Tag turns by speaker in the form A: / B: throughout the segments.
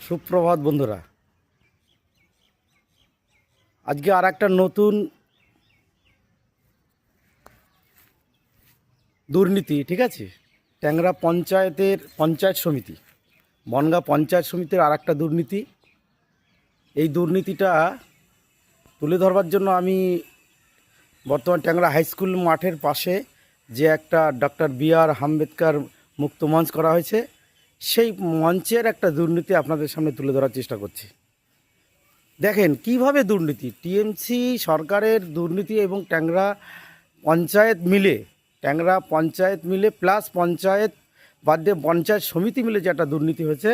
A: সুপ্রভাত বন্ধুরা, আজকে আর একটা নতুন দুর্নীতি, ঠিক আছে। ট্যাংরা পঞ্চায়েত সমিতি, বনগাঁ পঞ্চায়েত সমিতির আর একটা দুর্নীতি। এই দুর্নীতিটা তুলে ধরবার জন্য আমি বর্তমান ট্যাংরা হাই স্কুল মাঠের পাশে যে একটা ডক্টর বি.আর. আম্বেদকর মুক্ত মঞ্চ করা হয়েছে, সেই মঞ্চের একটা দুর্নীতি আপনাদের সামনে তুলে ধরার চেষ্টা করছি। দেখেন কিভাবে দুর্নীতি, টিএমসি সরকারের দুর্নীতি এবং ট্যাংরা পঞ্চায়েত মিলে প্লাস পঞ্চায়েত বাদ দিয়ে পঞ্চায়েত সমিতি মিলে যে একটা দুর্নীতি হয়েছে,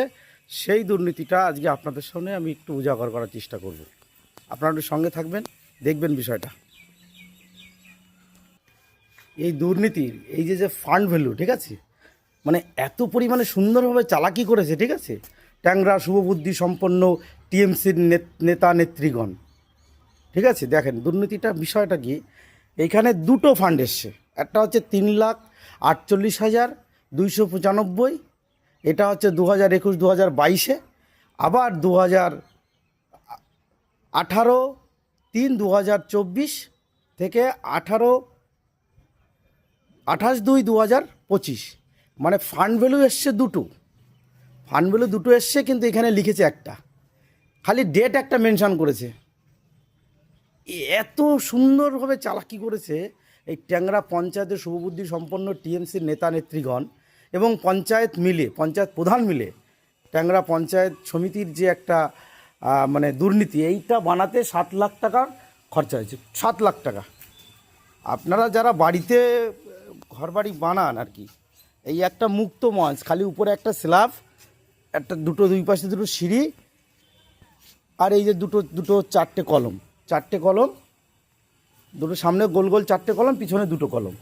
A: সেই দুর্নীতিটা আজকে আপনাদের সামনে আমি একটু উজাগর করার চেষ্টা করব। আপনারা একটু সঙ্গে থাকবেন, দেখবেন বিষয়টা। এই দুর্নীতির এই যে ফান্ড ভ্যালু, ঠিক আছে, মানে এত পরিমাণে সুন্দরভাবে চালাকি করেছে, ঠিক আছে, ট্যাংরা শুভবুদ্ধি সম্পন্ন টিএমসির নেতা নেত্রীগণ, ঠিক আছে। দেখেন দুর্নীতিটা বিষয়টা কি, এইখানে দুটো ফান্ড এসছে। একটা হচ্ছে 3,48,295, এটা হচ্ছে 2021-2022, আবার 2018-3-2024 থেকে 28-2-2025, মানে ফান্ড ভ্যালু এসছে দুটো এসছে, কিন্তু এখানে লিখেছে একটা, খালি ডেট একটা মেনশন করেছে। এত সুন্দরভাবে চালাকি করেছে এই ট্যাংরা পঞ্চায়েতের শুভবুদ্ধি সম্পন্ন টিএমসির নেতা নেত্রীগণ এবং পঞ্চায়েত প্রধান মিলে ট্যাংরা পঞ্চায়েত সমিতির যে একটা মানে দুর্নীতি, এইটা বানাতে 7 লাখ টাকার খরচা হয়েছে। 7 লাখ টাকা। আপনারা যারা বাড়িতে ঘরবাড়ি বানান আর কি, এই একটা মুক্ত মঞ্চ, খালি উপরে একটা স্ল্যাব, একটা দুই পাশে দুটো সিঁড়ি, আর এই যে দুটো চারটে কলম, দুটো সামনে গোল গোল 4টে কলম, পিছনে 2টো কলম,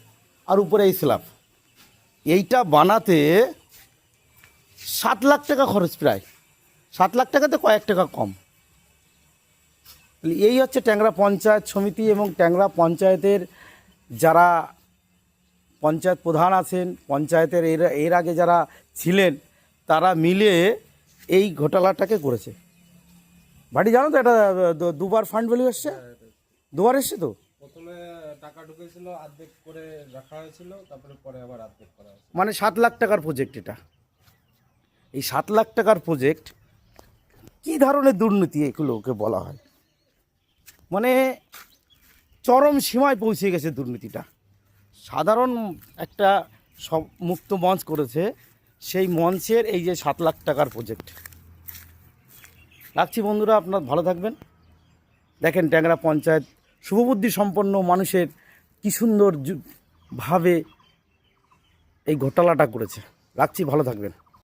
A: আর উপরে এই স্ল্যাব, এইটা বানাতে 7 লাখ টাকা খরচ, প্রায় 7 লাখ টাকাতে কয়েক টাকা কম। এই হচ্ছে ট্যাংরা পঞ্চায়েত সমিতি এবং ট্যাংরা পঞ্চায়েতের যারা পঞ্চায়েত প্রধান আছেন, পঞ্চায়েতের এর আগে যারা ছিলেন, তারা মিলে এই ঘোটালাটাকে করেছে। বাড়ি জানো তো, এটা দুবার ফান্ড ভ্যালু এসছে, দুবার এসছে। তো
B: প্রথমে টাকা ঢুকেছিল, অর্ধেক করে রাখা হয়েছিল, তারপরে পরে আবার অর্ধেক করা হয়েছে।
A: মানে 7 লাখ টাকার প্রজেক্ট এটা। এই 7 লাখ টাকার প্রজেক্ট কী ধরনের দুর্নীতি এগুলোকে বলা হয়, মানে চরম সীমায় পৌঁছে গেছে দুর্নীতিটা। সাধারণ একটা মুক্ত মঞ্চ করেছে, সেই মঞ্চের এই যে 7 লাখ টাকার প্রজেক্ট। রাখছি বন্ধুরা, আপনারা ভালো থাকবেন। দেখেন ট্যাংরা পঞ্চায়েত শুভবুদ্ধি সম্পন্ন মানুষের কী সুন্দরভাবে এই ঘোটালাটা করেছে। রাখছি, ভালো থাকবেন।